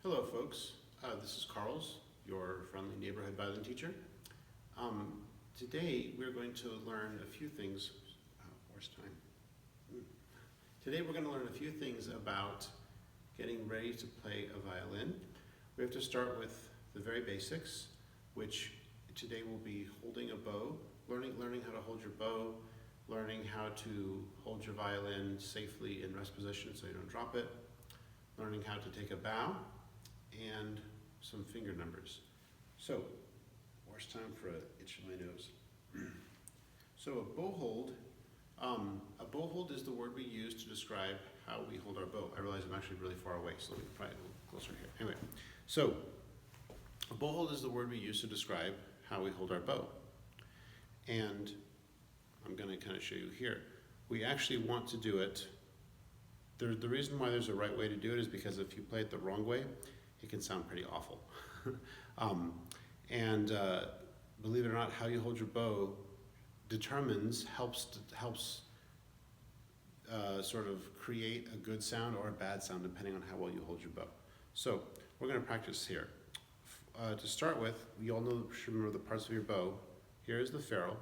Hello folks, this is Carls, your friendly neighborhood violin teacher. Today we're going to learn a few things, where's time? Today we're going to learn a few things about getting ready to play a violin. We have to start with the very basics, which today will be holding a bow, learning how to hold your bow, learning how to hold your violin safely in rest position so you don't drop it, learning how to take a bow, and some finger numbers. So, worst time for an itch in my nose. So a bow hold is the word we use to describe how we hold our bow. I realize I'm actually really far away, so let me try it a little closer here. Anyway, so a bow hold is the word we use to describe how we hold our bow. And I'm going to kind of show you here. We actually want to do it. The reason why there's a right way to do it is because if you play it the wrong way, it can sound pretty awful. Believe it or not, how you hold your bow helps sort of create a good sound or a bad sound depending on how well you hold your bow. So we're going to practice here. To start with, you all should remember the parts of your bow. Here is the ferrule.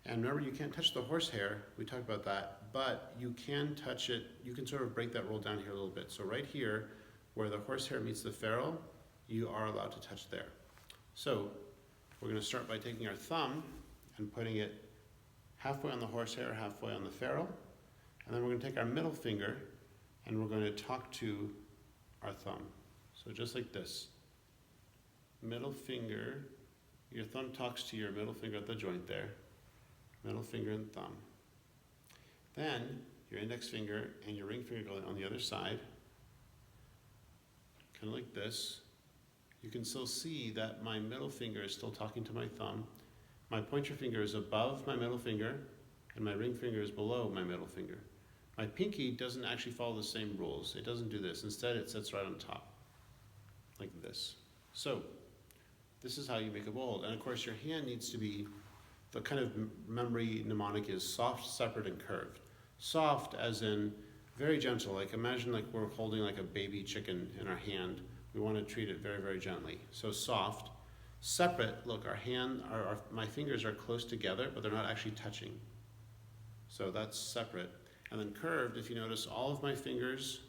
And remember, you can't touch the horsehair. We talked about that, but you can touch it. You can sort of break that roll down here a little bit. So right here, where the horsehair meets the ferrule, you are allowed to touch there. So we're going to start by taking our thumb and putting it halfway on the horsehair, halfway on the ferrule. And then we're going to take our middle finger and we're going to talk to our thumb. So just like this. Middle finger, your thumb talks to your middle finger at the joint there. Middle finger and thumb. Then your index finger and your ring finger go on the other side. Kind of like this. You can still see that my middle finger is still talking to my thumb. My pointer finger is above my middle finger, and my ring finger is below my middle finger. My pinky doesn't actually follow the same rules. It doesn't do this. Instead, it sits right on top, like this. So, this is how you make a bow hold. And of course, your hand needs to be, the kind of memory mnemonic is soft, separate, and curved. Soft as in very gentle, like imagine like we're holding like a baby chicken in our hand. We want to treat it very, very gently. So soft. Separate, look, my fingers are close together, but they're not actually touching. So that's separate. And then curved, if you notice, all of my fingers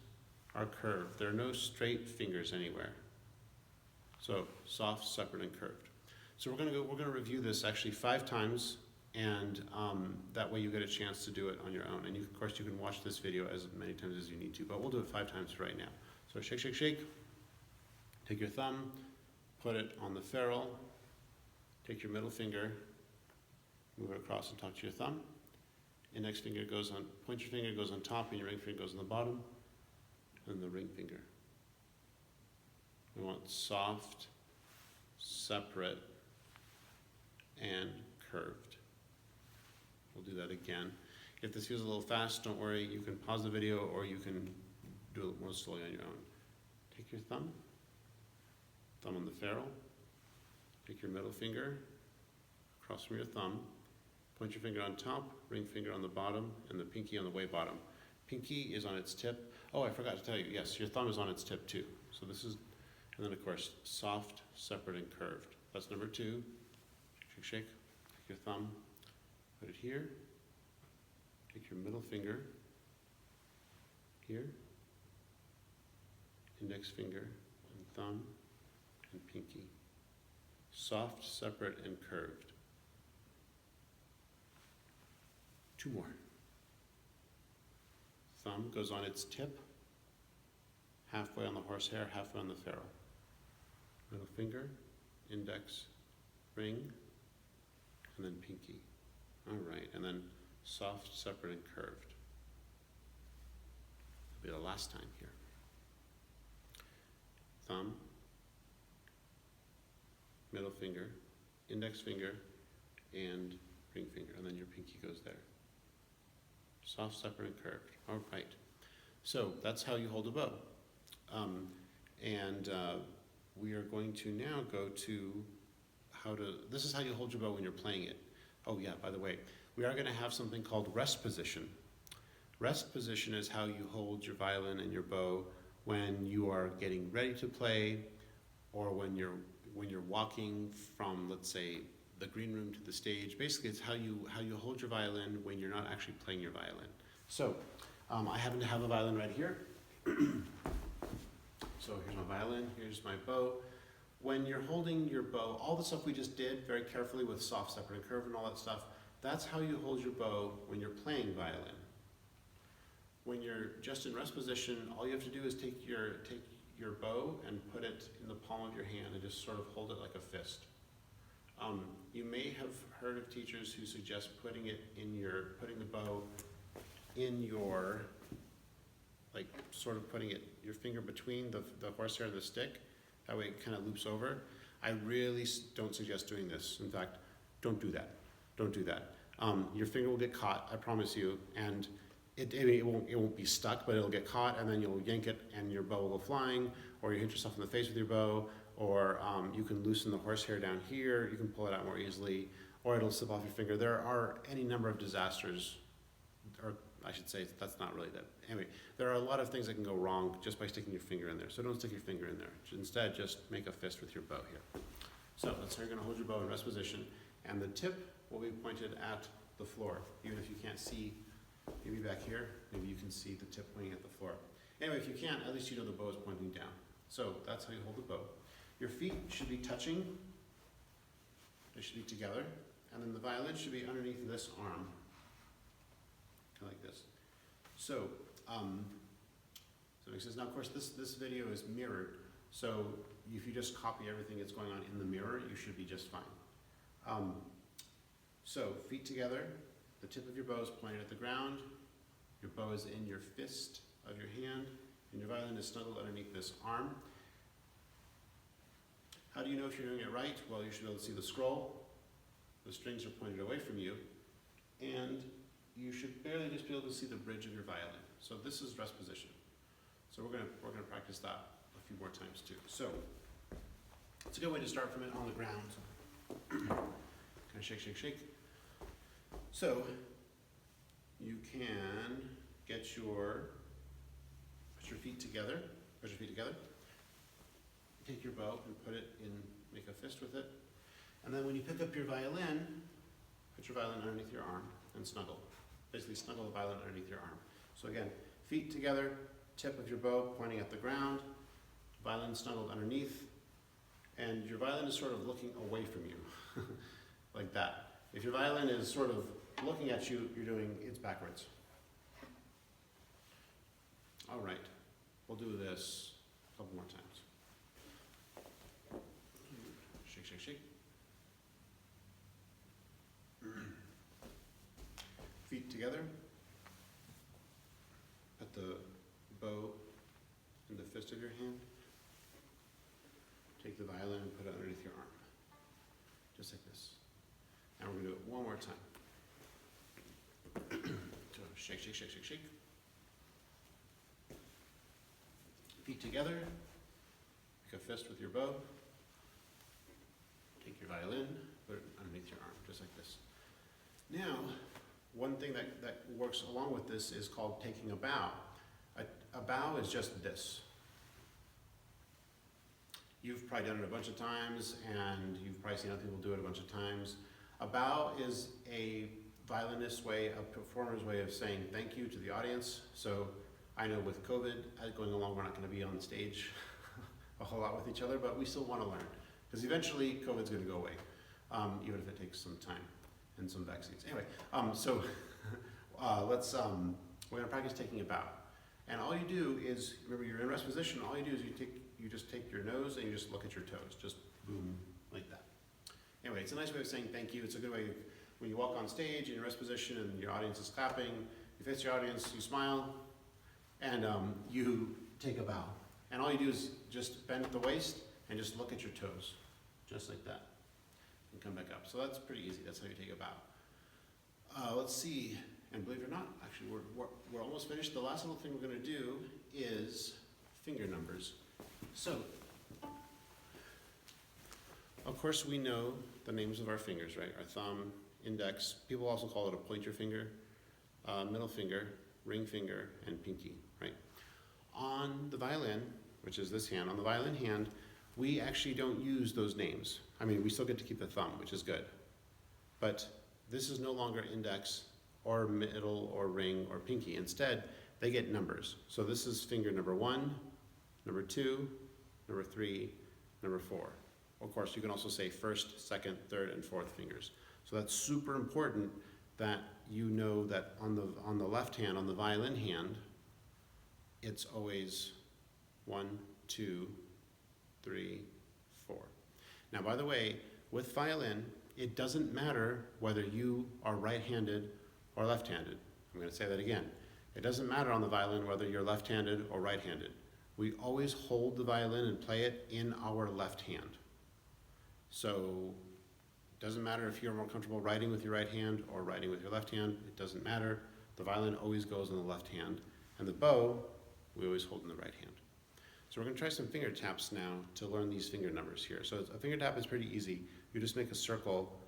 are curved. There are no straight fingers anywhere. So soft, separate, and curved. So we're gonna review this actually 5 times, and that way you get a chance to do it on your own. And of course you can watch this video as many times as you need to, but we'll do it 5 times right now. So shake, shake, shake. Take your thumb, put it on the ferrule. Take your middle finger, move it across and talk to your thumb. Index finger goes on, pointer finger goes on top, and your ring finger goes on the bottom, and the ring finger. We want soft, separate, and curved. We'll do that again. If this feels a little fast, don't worry. You can pause the video or you can do it more slowly on your own. Take your thumb on the ferrule. Take your middle finger across from your thumb. Point your finger on top, ring finger on the bottom, and the pinky on the way bottom. Pinky is on its tip. Oh, I forgot to tell you. Yes, your thumb is on its tip too. So this is, and then of course, soft, separate, and curved. That's number 2. Shake, shake. Take your thumb, put it here. Take your middle finger here. Index finger and thumb and pinky. Soft, separate, and curved. 2 more. Thumb goes on its tip, halfway on the horsehair, halfway on the ferrule. Middle finger, index, ring, and then pinky. All right, and then soft, separate, and curved. That'll be the last time here. Thumb, middle finger, index finger, and ring finger, and then your pinky goes there. Soft, separate, and curved. All right. So that's how you hold a bow. We are going to now go to this is how you hold your bow when you're playing it. Oh yeah, by the way, we are going to have something called rest position. Rest position is how you hold your violin and your bow when you are getting ready to play, or when you're walking from, let's say, the green room to the stage. Basically, it's how you hold your violin when you're not actually playing your violin. So, I happen to have a violin right here. So here's my violin, here's my bow. When you're holding your bow, all the stuff we just did very carefully with soft, separate, and curve and all that stuff, that's how you hold your bow when you're playing violin. When you're just in rest position, all you have to do is take your bow and put it in the palm of your hand and just sort of hold it like a fist. You may have heard of teachers who suggest putting the bow in your, like sort of putting your finger between the horsehair and the stick. That way it kind of loops over. I really don't suggest doing this. In fact, don't do that. Don't do that. Your finger will get caught, I promise you, and it won't be stuck, but it'll get caught, and then you'll yank it and your bow will go flying, or you hit yourself in the face with your bow, or you can loosen the horsehair down here, you can pull it out more easily, or it'll slip off your finger. There are any number of disasters, or I should say, that's not really that. Anyway, there are a lot of things that can go wrong just by sticking your finger in there. So don't stick your finger in there. Instead, just make a fist with your bow here. So that's how you're gonna hold your bow in rest position. And the tip will be pointed at the floor. Even if you can't see, maybe back here, maybe you can see the tip pointing at the floor. Anyway, if you can't, at least you know the bow is pointing down. So that's how you hold the bow. Your feet should be touching. They should be together. And then the violin should be underneath this arm. Kind of like this. So, it says, now of course this video is mirrored, so if you just copy everything that's going on in the mirror, you should be just fine. So, feet together, the tip of your bow is pointed at the ground, your bow is in your fist of your hand, and your violin is snuggled underneath this arm. How do you know if you're doing it right? Well, you should be able to see the scroll, the strings are pointed away from you, and you should barely just be able to see the bridge of your violin. So this is rest position. So we're gonna practice that a few more times too. So it's a good way to start from it on the ground. Kind of shake, shake, shake. So you can put your feet together. Put your feet together. Take your bow and put it in, make a fist with it. And then when you pick up your violin, put your violin underneath your arm and snuggle. Basically snuggle the violin underneath your arm. So again, feet together, tip of your bow pointing at the ground, violin snuggled underneath, and your violin is sort of looking away from you, like that. If your violin is sort of looking at you, it's backwards. All right, we'll do this a couple more times. Shake, shake, shake. Feet together. Put the bow in the fist of your hand. Take the violin and put it underneath your arm. Just like this. And we're going to do it one more time. So shake, shake, shake, shake, shake. Feet together. Make a fist with your bow. Take your violin, put it underneath your arm, just like this. Now, one thing that works along with this is called taking a bow. A bow is just this. You've probably done it a bunch of times, and you've probably seen other people do it a bunch of times. A bow is a violinist's way, a performer's way of saying thank you to the audience. So I know with COVID going along, we're not going to be on stage a whole lot with each other, but we still want to learn. Because eventually COVID's going to go away, even if it takes some time and some vaccines. Anyway, we're going to practice taking a bow. And all you do is, remember you're in rest position, all you do is you just take your nose and you just look at your toes, just boom, like that. Anyway, it's a nice way of saying thank you. It's a good way of, when you walk on stage in rest position and your audience is clapping, you face your audience, you smile, and you take a bow. And all you do is just bend at the waist and just look at your toes, just like that, and come back up. So that's pretty easy. That's how you take a bow. Let's see, and believe it or not, actually we're almost finished. The last little thing we're going to do is finger numbers. So, of course, we know the names of our fingers, right? Our thumb, index. People also call it a pointer finger, middle finger, ring finger, and pinky, right? On the violin, which is this hand, on the violin hand, we actually don't use those names. I mean, we still get to keep the thumb, which is good. But this is no longer index or middle or ring or pinky. Instead, they get numbers. So this is finger number 1, number 2, number 3, number 4. Of course, you can also say first, second, third, and fourth fingers. So that's super important that you know that on the left hand, on the violin hand, it's always 1, 2, 3, 4. Now, by the way, with violin, it doesn't matter whether you are right-handed or left-handed. I'm going to say that again. It doesn't matter on the violin whether you're left-handed or right-handed. We always hold the violin and play it in our left hand. So it doesn't matter if you're more comfortable writing with your right hand or writing with your left hand. It doesn't matter. The violin always goes in the left hand. And the bow, we always hold in the right hand. So we're going to try some finger taps now to learn these finger numbers here. So a finger tap is pretty easy. You just make a circle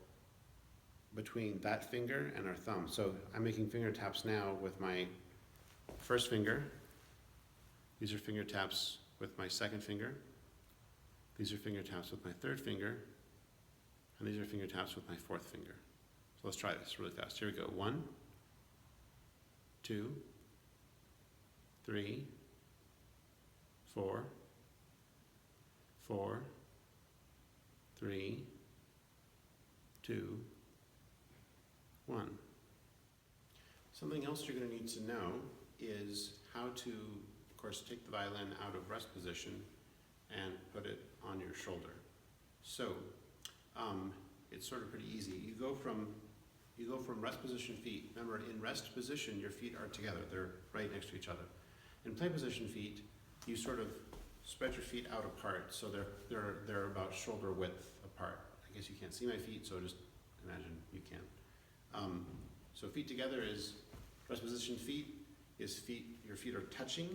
between that finger and our thumb. So I'm making finger taps now with my first finger. These are finger taps with my second finger. These are finger taps with my third finger. And these are finger taps with my fourth finger. So let's try this really fast. Here we go. 1, 2, 3, 4, 4, 3, 2, 1. Something else you're going to need to know is how to, of course, take the violin out of rest position and put it on your shoulder. So it's sort of pretty easy. You go from rest position feet. Remember, in rest position, your feet are together. They're right next to each other. In play position feet, you sort of spread your feet out apart, so they're about shoulder width apart. I guess you can't see my feet, so just imagine you can. So feet together is rest position feet is your feet are touching,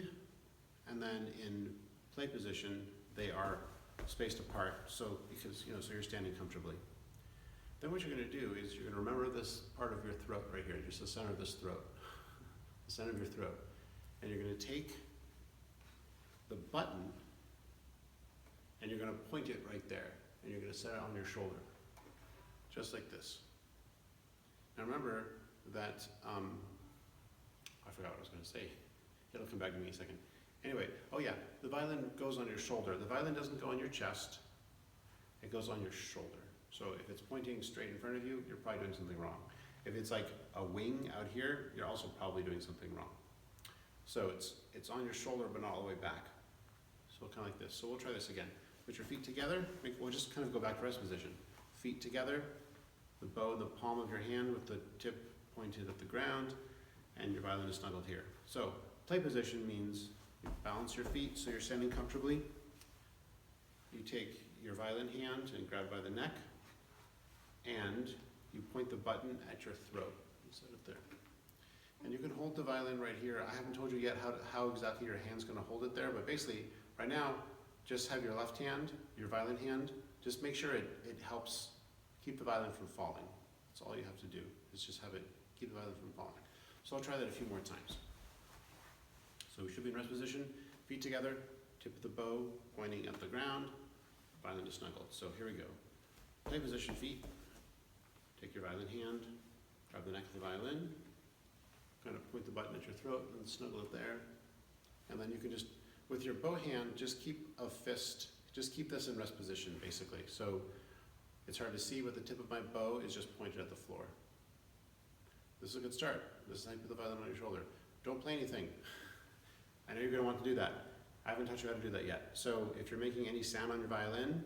and then in play position they are spaced apart. So so you're standing comfortably. Then what you're going to do is you're going to remember this part of your throat right here, just the center of this throat, the center of your throat, and you're going to take the button and you're going to point it right there, and you're going to set it on your shoulder, just like this. Now remember that, I forgot what I was going to say. It'll come back to me in a second. Anyway, oh yeah, the violin goes on your shoulder. The violin doesn't go on your chest, it goes on your shoulder. So if it's pointing straight in front of you, you're probably doing something wrong. If it's like a wing out here, you're also probably doing something wrong. So it's on your shoulder, but not all the way back. So kind of like this. So we'll try this again. Put your feet together. We'll just kind of go back to rest position. Feet together, the bow in the palm of your hand with the tip pointed at the ground, and your violin is snuggled here. So play position means you balance your feet so you're standing comfortably. You take your violin hand and grab by the neck, and you point the button at your throat. You set it there. And you can hold the violin right here. I haven't told you yet how exactly your hand's going to hold it there, but basically, right now, just have your left hand, your violin hand, just make sure it helps keep the violin from falling. That's all you have to do, is just have it keep the violin from falling. So I'll try that a few more times. So we should be in rest position, feet together, tip of the bow pointing at the ground, violin is snuggled. So here we go. Play position feet. Take your violin hand, grab the neck of the violin, kind of point the button at your throat and snuggle it there. And then you can just, with your bow hand, just keep a fist, just keep this in rest position basically. So it's hard to see, but the tip of my bow is just pointed at the floor. This is a good start. This is how you put the violin on your shoulder. Don't play anything. I know you're going to want to do that. I haven't taught you how to do that yet. So if you're making any sound on your violin,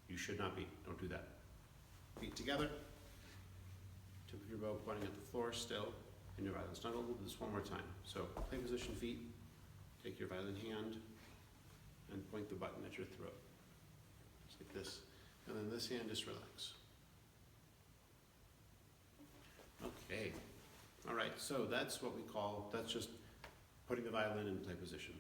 you should not be. Don't do that. Feet together. Tip of your bow pointing at the floor still. And your violin snuggled. We'll do this one more time. So play position feet. Take your violin hand and point the button at your throat. Just like this. And then this hand, just relax. Okay. All right, so that's what we call, that's just putting the violin in play position.